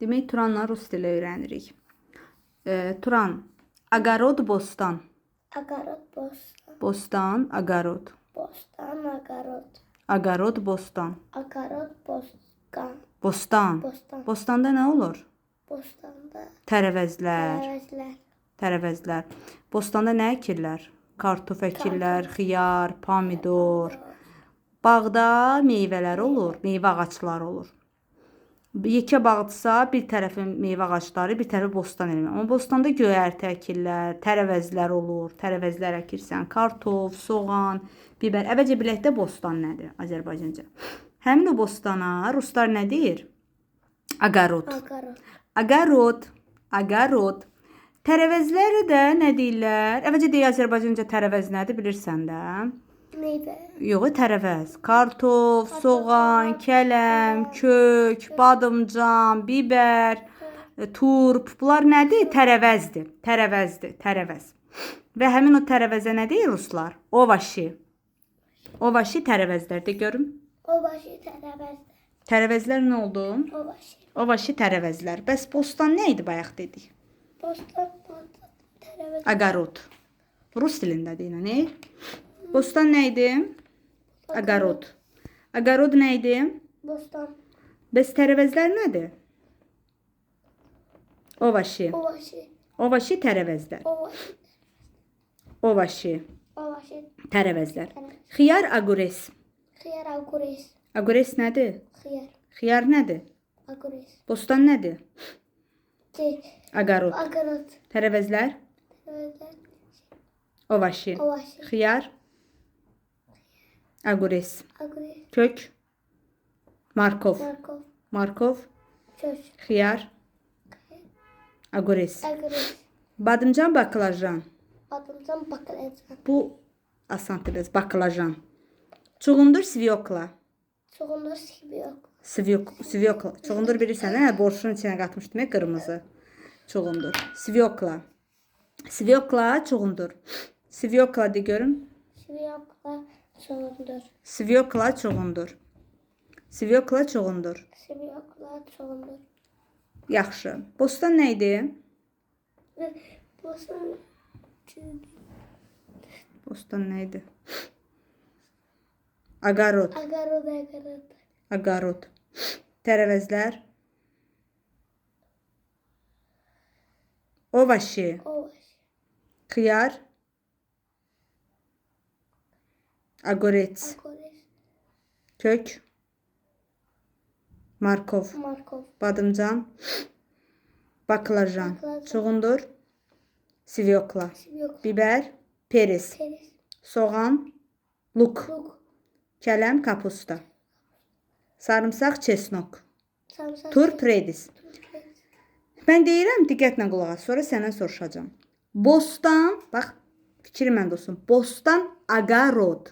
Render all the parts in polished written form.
Demək, Turanla rus dili öyrənirik. Turan, agorod, bostan. Agorod, bostan. Bostan, agorod. Bostan, agorod. Agorod, bostan. Agorod, bostan. Bostan. Bostan. Bostanda nə olur? Bostanda Tərəvəzlər. tərəvəzlər. Tərəvəzlər. Bostanda nə əkirlər? Kartof əkirlər, xiyar, pomidor. Bağda meyvələr olur, meyvə ağacları olur. Yekə bağdırsa, bir tərəfi meyvə ağacları, bir tərəfi bostan elmə. Amma bostanda göyərti əkirlər, tərəvəzlər olur. Tərəvəzlər əkirsən, kartof, soğan, biber. Əvvəlcə bilək də bostan nədir Azərbaycanca? Həmin o bostana ruslar nə deyir? Agorod. Agorod. Agorod. Agorod. Tərəvəzləri də nə deyirlər? Əvvəlcə deyə Azərbaycanca tərəvəz nədir bilirsən də? Meyvə. Yox, tərəvəz. Kartof, soğan, kələm, kök, badımcan, biber, turp. Bunlar nədir? Tərəvəzdir. Tərəvəzdir. Tərəvəz. Və həmin o tərəvəzə nə deyir ruslar? Ovaşi. Ovaşi tərəvəzlərdə görüm. Ovaşi tərəvəzlər. Tərəvəzlər nə oldu? Ovaşi. Ovaşi tərəvəzlər. Bəs bostan nə idi bayaq dedik? Bostan, tərəvəz. Agorod. Rus dilindədir yine. Ne? Bostan nə idi? Agorod. Agorod nə idi? Bostan. Bəs tərəvəzlər nədir? Ovaşi. Ovaşi. Ovaşi tərəvəzlər. Ovaşi. Ovaşi Ovaşi. tərəvəzlər. Xiyar, agures. Xiyar, agures. Agures nədir? Xiyar, Xiyar nədir? agures. Bostan nədir? Agorod. Agorod. Tərəvəzlər. Tərəvəzlər. Ovaşi. Ovaşi. Xiyar. Agures. Agures. Kök. Markov. Markov. Markov. Kök. Xiyar. Agures. Agures. Badımcan, baklajan. Badımcan, baklajan. Bu asandır biraz. Baklajan. Çuğundur, sviokla. Çuğundur, siviyok. Sviokla. Çuğundur bilirsən, hə? Borşun içinə qatmışdım, qırmızı. Çuğundur. Sviokla. Sviokla, çuğundur. Sviokla de görüm. Siviyokla, çuğundur. Sviokla, çuğundur. Sviokla, çuğundur. Siviyokla, çuğundur. Yaxşı. Bostan nə idi? Bostan. Bostan nə idi? Agorod. Agorod, agorod. Agorod. Tərəvəzlər. Ovaşi. Ovaşi. Xiyar. Agorets. Agores. Kök. Markov. Markov. Badımcan. Baklajan. Baklajan. Çuğundur. Sviokla. Siviyokla. Biber. Peris. Peris. Soğan. Luk. Luk. Kələm, kapusta. Sarımsaq, çesnok. Sarımsak. Turp, redis. Mən deyirəm, diqqətlə qulaq as, sonra səndən soruşacağım. Bostan, bax, fikri məndə olsun. Bostan, agorod.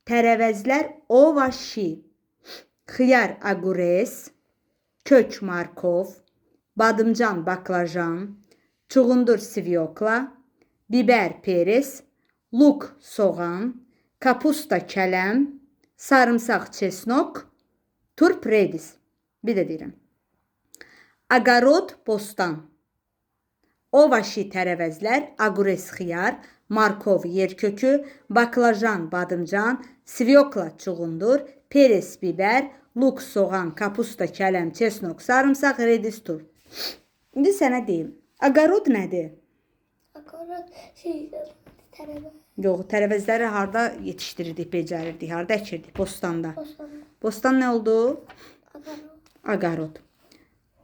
Tərəvəzlər, ovaşi. Xiyar, agures. Kök, markov. Badımcan, baklajan. Çuğundur, sviokla. Biber, peris. Luk, soğan. Kapusta, kələm. Sarımsaq, çesnok. Turp, redis. Bir də deyirəm. Agorod, bostan. Ovaşi, tərəvəzlər. Agures, xiyar. Markov, yerkökü. Baklajan, badımcan. Sviokla, çuğundur. Peris, biber. Luk, soğan. Kapusta, kələm, çesnok. Sarımsaq, redis, turp. İndi sənə deyim. Agorod nədir? Agorod, tərəvəz. Yox, tərəvəzləri harda yetişdirirdik, becərirdik, harda əkirdik? Bostanda. Bostan. Bostan nə oldu? Agorod. Agorod.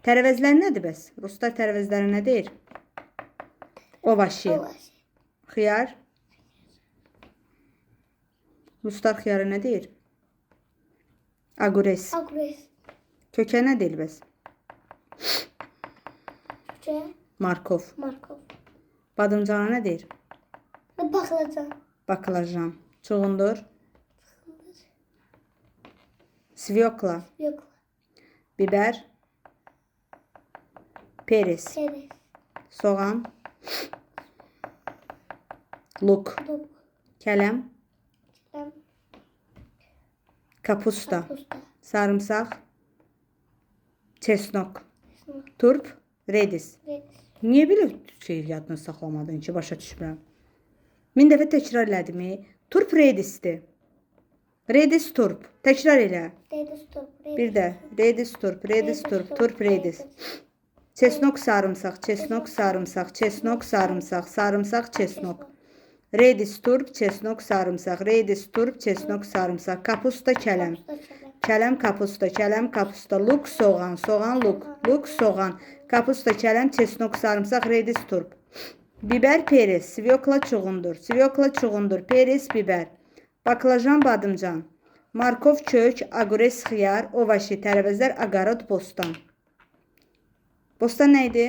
Tərəvəzlər nədir bəs? Ruslar tərəvəzləri nə deyir? Ovaşi. Ovaşi. Xiyar. Ruslar xiyarı nə deyir? Agures. Agures. Kökə nə deyil bəs? Kökə. Markov. Markov. Badımcana nə deyir? Baklajan. Baklajan. Çuğundur. Sviokla. Siviyokla. Biber. Peris. Peris. Soğan. Luk. Luk. Kələm. Kələm. Kapusta. Kapusta. Sarımsaq. Çesnok. Turp, redis. Redis. Niyə belə şey yadını saxlamadın ki, başa düşmürəm. Min dəfə təkrar elədim. Turp redisdir. Redis turp. Təkrar elə. Redis turp. Bir də redis turp, redis turp, turp redis. Çesnok sarımsaq, çesnok sarımsaq, çesnok sarımsaq, sarımsaq çesnok. Redis turp, çesnok sarımsaq, redis turp, çesnok sarımsaq. Kapusta kələm. Kələm kapusta, kələm kapusta, luk soğan, soğan luk, luk soğan. Kapusta kələm, çesnok sarımsaq, redis turp. Biber peres, sviyokla çuğundur, sviyokla çuğundur, peres biber. Baklajan badımcan. Markov kök, agures xiyar, ovaşi, tərəvəzlər, aqarot, bostan. Bostan nə idi?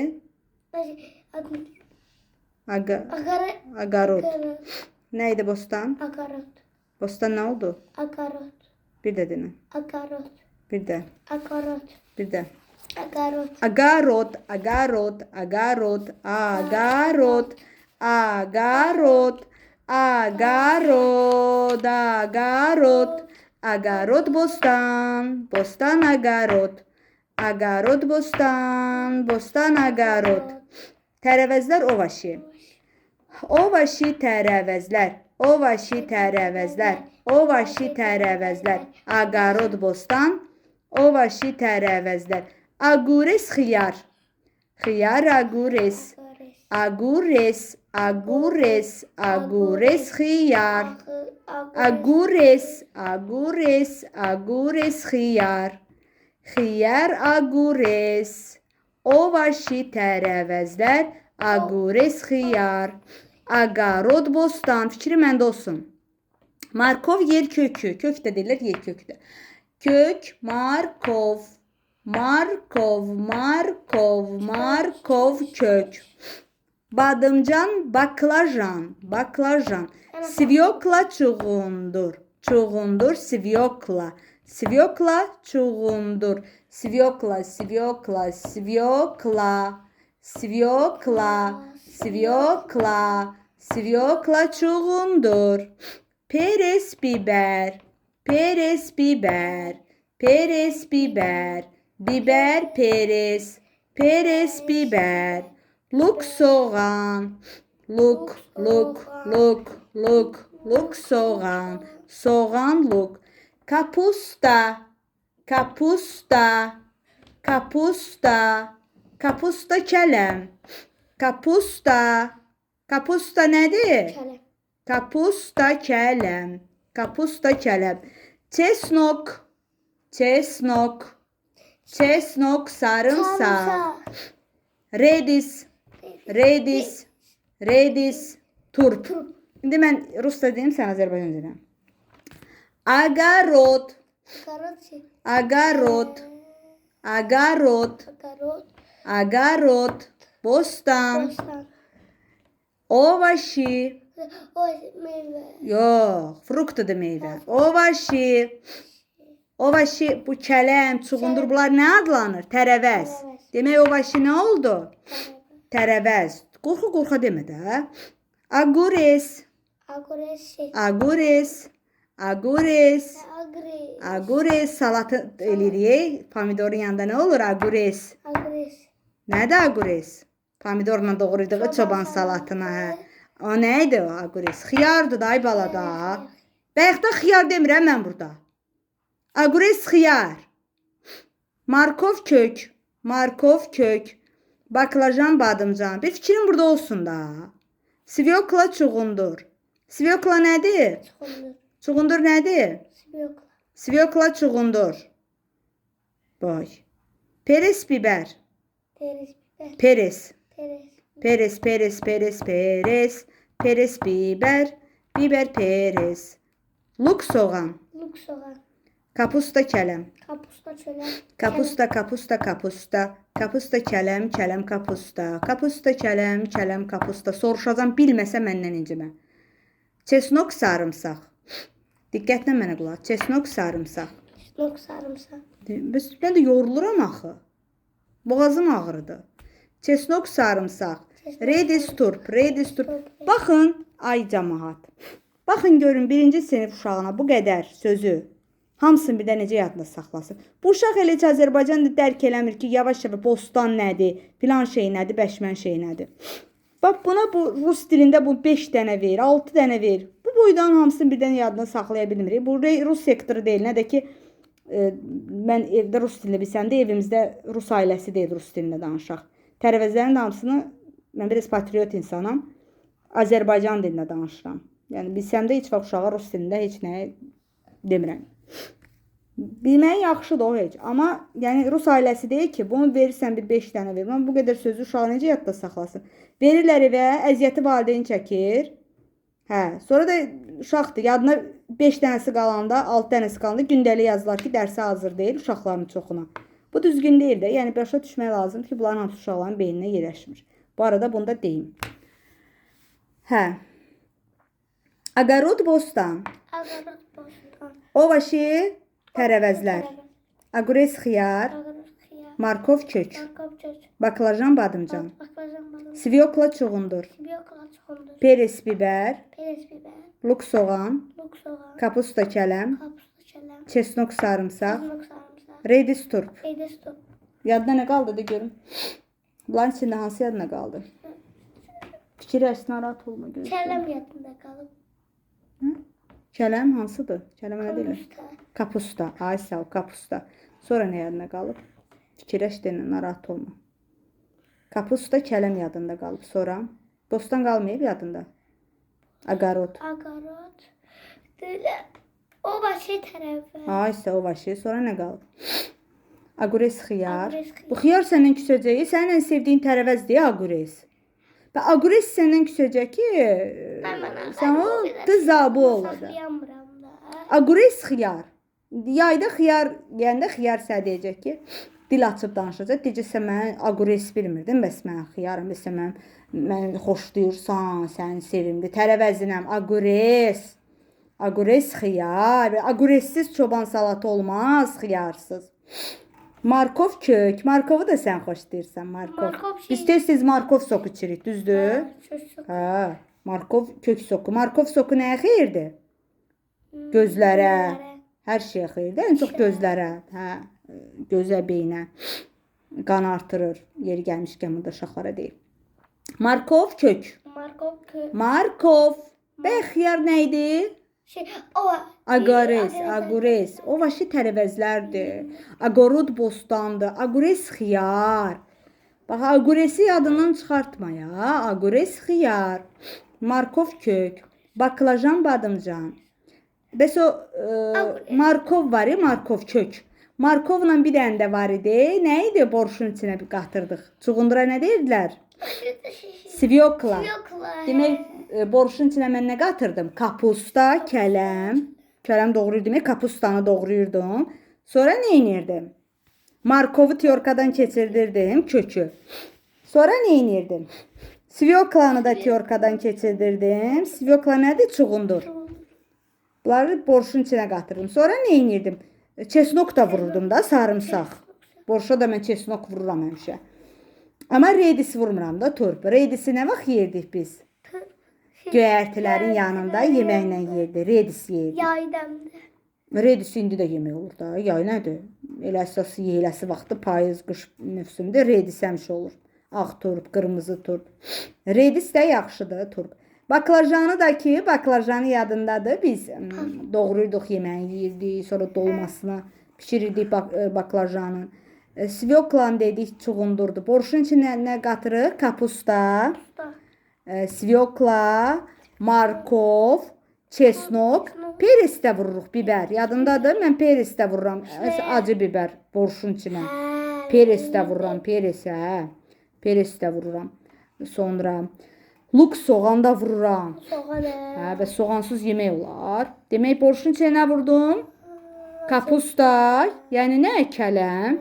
Agarat. Aqarot. Nə idi bostan? Agarat. Bostan nə oldu? Agarat. Bir də dinə. Agarat. Bir də. Agarat. Bir də. Agarot. Agarot, agarot, agarot, agarot, agarot, agarot, agarot, agarot bostan, bostan agarot, agarot bostan, bostan agarot. Tərəvəzlər ovaşi. Ovaşi tərəvəzlər, ovaşi tərəvəzlər, ovaşi tərəvəzlər, agarot bostan, ovaşi tərəvəzlər. Agures xiyar. Xiyar agures. Agures, agures, agures xiyar. Agures, agures, agures xiyar. Xiyar agures. Ovaşi tərəvəzlər, agures xiyar. Agarod bostan. Fikri məndə olsun. Markov yer kökü. Kök də deyirlər, yer kökdür. Kök, markov. Markov, markov, markov kök. Badımcan, baklajan, baklajan. Sviyokla çuğundur, çuğundur, sviyokla. Sviyokla çuğundur. Sviyokla, sviyokla, sviyokla. Sviyokla, sviyokla, sviyokla çuğundur. Peres biber, peres biber, peres biber. Biber peres, peres biber. Luk soğan, luk, luk, luk, luk, luk soğan, soğan luk. Kapusta, kapusta, kapusta, kapusta kələm. Kapusta, kapusta nədir? Kələm. Kapusta kələm, kapusta kələm. Çesnok, çesnok. Çesnok, sarımsak. Redis, redis, redis, turp. İndi mən rusca deyim, sən Azərbaycan deyirəm. Agarot, Agarot. agarot, agarot, Agarot. agarot, bostan, Bostan. ovaşi. O meyve. Yox, fruktdur meyvə. Ovaşi. Ovaşi, bu kələm, çuğundur, bunlar nə adlanır? Tərəvəz. Demək ovaşi nə oldu? Tərəvəz. Qorxa demə də. Agures, Agures. agures, agures, Agres. agures. Salatı eləyirik. Pomidorun yanında nə olur? Agures. Agres. Nədir agures? Pomidorla doğraydığı çoban salatına. Hə. O nə idi o agures? Xiyardır da, ay balada. Bayaqda xiyar demirəm mən burada. Agures xiyar. Markov kök. Markov kök. Baklajan badımcan. Bir fikrin burada olsun da. Sviyokla çuğundur. Sviyokla nədir? Çuğundur. Çuğundur nədir? Sviyokla. Sviyokla çuğundur. Boy. Peres biber. Teres. Biber. Peres. Teres. Peres, peres, peres, peres. Peres biber. Biber peres. Luk soğan. Luk soğan. Kapusta kələm. Kapusta çölem. Kapusta, kapusta, kapusta. Kapusta kələm, kələm kapusta. Kapusta kələm, kələm kapusta. Soruşacam, bilməsə məndən incimə. Çesnok sarımsaq. Diqqətlə mənə qulaq. Çesnok sarımsaq. Çesnok sarımsaq. Mən də yoruluram axı. Boğazım ağrıdı. Çesnok sarımsaq. Redis turp, redis turp. Baxın, ay cəmaət. Baxın görün, birinci sinif uşağına bu qədər sözü Hamısını bir də necə yadında saxlasın. Bu uşaq elə heç Azərbaycan dərk eləmir ki, yavaş-yavaş bostan nədir, filan şey nədir, bəşmən şey nədir. Bax buna bu rus dilində bu 5 dənə ver, 6 dənə ver. Bu boydan hamısını birdən yadına saxlaya bilmirik. Bu rus sektoru deyil, nə də ki mən evdə rus dilini bilsəm də evimizdə rus ailəsi deyil, rus dilində danışaq. Tərəvəzlərin hamısını mən biraz patriot insanam. Azərbaycan dilində danışıram. Yəni bilsəm də heç vaxt uşağa rus dilində heç nə demirəm. Bilmək yaxşıdır o heç. Amma yəni rus ailəsi deyir ki, bunu verirsən bir 5 dənə ver. Bu qədər sözü uşaq necə yadda saxlasın? Verirlər evə, əziyyəti valideyn çəkir. Hə, sonra da uşaqdır. Yadına 5 dənəsi qalanda, 6 dənəsi qalanda gündəlik yazılar ki, dərsə hazır deyil uşaqların çoxuna. Bu düzgün deyil də. Yəni başa düşmək lazımdır ki, bunların hamısı uşaqların beyninə yerləşmir. Bu arada bunu da deyim. Hə. Огород bostan. Ağarot bostan. Ovaşı tərəvəzlər. Agures xiyar. Ağarot xiyar. Markov kök. Markov kök. Baklajan badımcan. Baklajan balon. Sviyokla çuğundur. Sibiyokla çuğundur. Peres biber. Peres biber. Luk soğan. Luk soğan. Kapusta kələm. Kapusta çelem. Çesnok sarımsaq. Kızmak sarımsak. Redis turp. Eydes top. Yadına nə qaldı da görüm. Bunların içində hansı yadına qaldı? Fikirləş, narahat olma görüm. Çelem yadında kalıp. Kələm hansıdır? Kələm nə deyirlər? Kapusta. Kapusta. Ay sağ ol, kapusta. Sonra nə yadına qalıb? Fikirləş denə, narahat olma. Kapusta kələm yadında qalıb. Sonra bostan qalmayıb yadında. Agarot. Ağarot. Böyle. O başı tarafı. Ay sağ ol, başı. Sonra nə qalıb? Agures xiyar. Agures xiyar. Bu xiyar səndən küsəcəyi, sənin ən sevdiyin tərəvəzdir agures. Və agures səndən küsəcək ki, sən o qızabı olur da. Agures xiyar. Yayda xiyar, yəni də xiyar sə deyəcək ki, dil açıb danışacaq. Deyəcək, mən agures bilmirdim, bəs mən xiyarım, bəs mən xoşlayırsan, sən sevimli tərəvəzinəm, agures. Agures xiyar. Aguressiz çoban salatı olmaz, xiyarsız. Markov kök. Markovu da sən xoşlayırsan, Markov. Markov şey- Biz tez-tez Markov soku içirik, düzdür? Hə, Markov kök soku. Markov soku nəyə xeyirdir? Gözlərə, hər şeyə xeyirdir. Ən çox gözlərə, hə, gözə, beynə qan artırır. Yeri gəlmişkən burada uşaqlara deyil. Markov kök. Markov kök. Markov. Və xiyar nə idi? Şey, o. Agores, agures. O vaşı tərəvəzlərdir. Agorod bostandır. Agures xiyar. Bax, aguresi yadından çıxartma ya. Agures xiyar. Markov kök. Baklajan badımcan. Bəs o Markov var ya, Markov kök. Markovla bir dənə də var idi. Nə idi? Borşun içinə bir qatırdıq. Çuğundura nə deyirdilər? Sviyokla. Demək, borşun içinə mən nə qatırdım? Kapusta, kələm. Kələm doğrayırdım, kapustanı doğrayırdım. Sonra nə edirdim? Markovu tiyorkadan keçirdirdim, kökü. Sonra nə edirdim? Sviyoklanı da tiyorkadan keçirdirdim. Sviyokla nədir? Çuğundur. Bunları borşun içinə qatırdım. Sonra nə edirdim? Çesnok da vururdum da, sarımsaq. Borşa da mən çesnok vururam həmişə. Amma redis vurmuram da, turp. Redisi nə vaxt yerdik biz? Göyərtilərin yanında yeməklə yerdi. Redis yerdi. Yaydan. Redis indi də yemək olur da. Yay nədir? Elə əsas yeyiləsi vaxtı payız, qış mövsümündə redis həmişə olur. Ağ turp, qırmızı turp. Redis də yaxşıdır, turp. Baklajanı da ki, baklajanı yadındadır. Biz doğruyurduq yeməyi, yeyirdik, sonra dolmasına pişirirdik baklajanın. Sviyoklan dedik, çuğundurdu. Borşun içinə nə qatırıq? Kapusta, sviyokla, markov, çesnok, peres də vururuq, biber. Yadındadır, mən peres də vururam. Acı biber borşun içinə. Peres də vururam, peres, hə. Peres də vururam. Sonra luk soğan da vururam. Soğan. Hə, və soğansız yemək olar. Demək, borşun içinə nə vurdum? Kapusta, yəni nə? Kələm.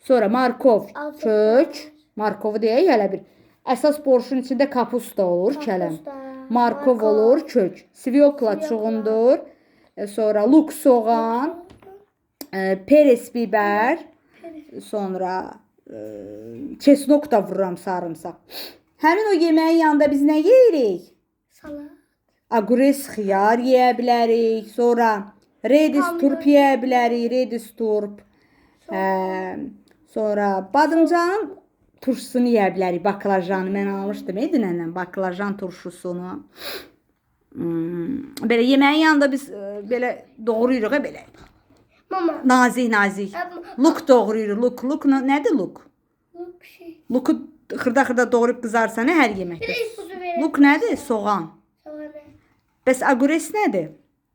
Sonra markov, kök. Markovu deyək hələ bir. Əsas borşun içində kapusta olur, kələm. Markov olur, kök. Sviyokla çuğundur. Sonra luk soğan. Peres biber. Sonra çesnok da vururam, sarımsaq. Həmin o yeməyin yanında biz nə yeyirik? Salat. Agures xiyar yeyə bilərik. Sonra Redis turp yeyə bilərik, redis turp. Sonra badımcanın turşusunu yeyə bilərik, baklajanı. Mən almışdım dünənlə baklajan turşusunu. Belə yeməyin yanında biz belə doğrayırıq belə. Mama. Nazik. Luk doğrayırıq. Luk nədir luk? Luk şey. Luku xırda doğrayıb qızarsan hər yeməkdə. Direkt kuzu verelim. Luk nədir? Soğan. Sonra Bəs agures nədir?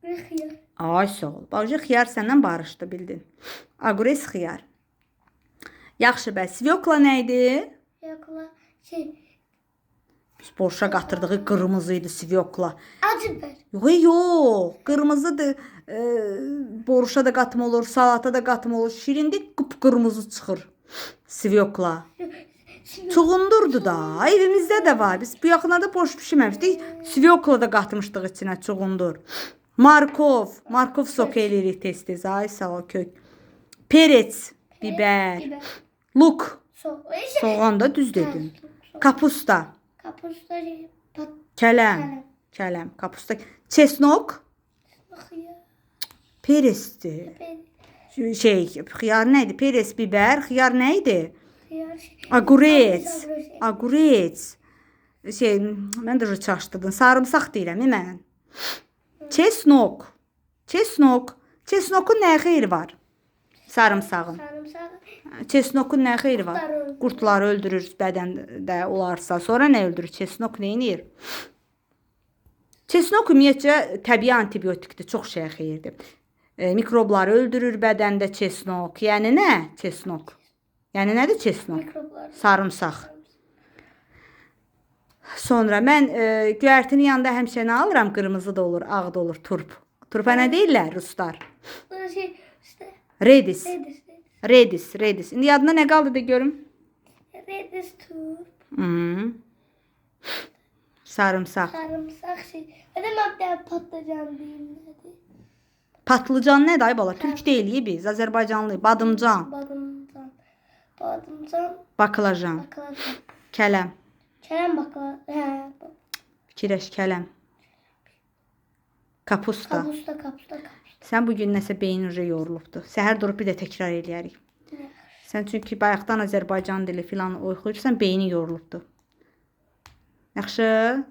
bir xiyar. Ay sağ ol. Bacı xiyar səndən barışdı bildin. Agures xiyar. Yaxşı bəs svekla nə idi? Yakla şey. Biz borşa qatırdığı qırmızı idi svekla. Acı biber. Yox, qırmızıdır. Borşa da qatma olur, salata da qatma olur. Şirindi qıpqırmızı çıxır. Svekla. Çuğundurdu da. Evimizdə də var. Biz bu yaxınlarda borş bişirməmişdik. Svekla da qatmışdıq içinə çuğundur. Markov sok eləyirik tez-tez. Ay sağ ol kök. Perec, biber. Biber. Luk. Şey. Soğan da düz dedin. Kapusta. Kapusta şey. Pat. Kələm. Kapusta. Çesnok. Xiyar. Peresdi. Xiyar nə idi? Peres, biber. Xiyar nə idi? Xiyar şey. Agurec. Mən də çaşdırdım. Sarımsaq deyirəm mən. Çesnok. Çesnokun nə xeyri var? Sarımsağın. Çesnokun nə xeyri var? Qurtları öldürür bədəndə olarsa. Sonra nə öldürür? Çesnok nə edir? Çesnok ümumiyyətcə təbii antibiotikdir. Çox şeyə xeyirdir. Mikrobları öldürür bədəndə çesnok. Yəni nə? Çesnok. Yəni nədir çesnok? Mikroblar. Sarımsaq. Sonra mən göyərtinin yanında həmişə nə alıram? Qırmızı da olur, ağ da olur, turp. Turpa nə deyirlər ruslar? Şey işte. Redis. Redis. İndi yadına nə qaldı da görüm? Redis turp. Sarımsaq. Sarımsak şey. Hadi ben patlıcan diyeyim. Hadi. Patlıcan nədir ay bala? Türk deyilik biz, Azərbaycanlıyıq. Badımcan. Badımcan. Baklajan. Baklajan. Kələm. Kələm baklajan. Fikirləş kələm. Kapusta. Kapusta. Sən bugün nəsə beynin yorulubdu. Səhər durub bir də təkrar eləyərik. Sən çünki bayaqdan Azərbaycan dili filan oxuyursan, beynin yorulubdu. Yaxşı?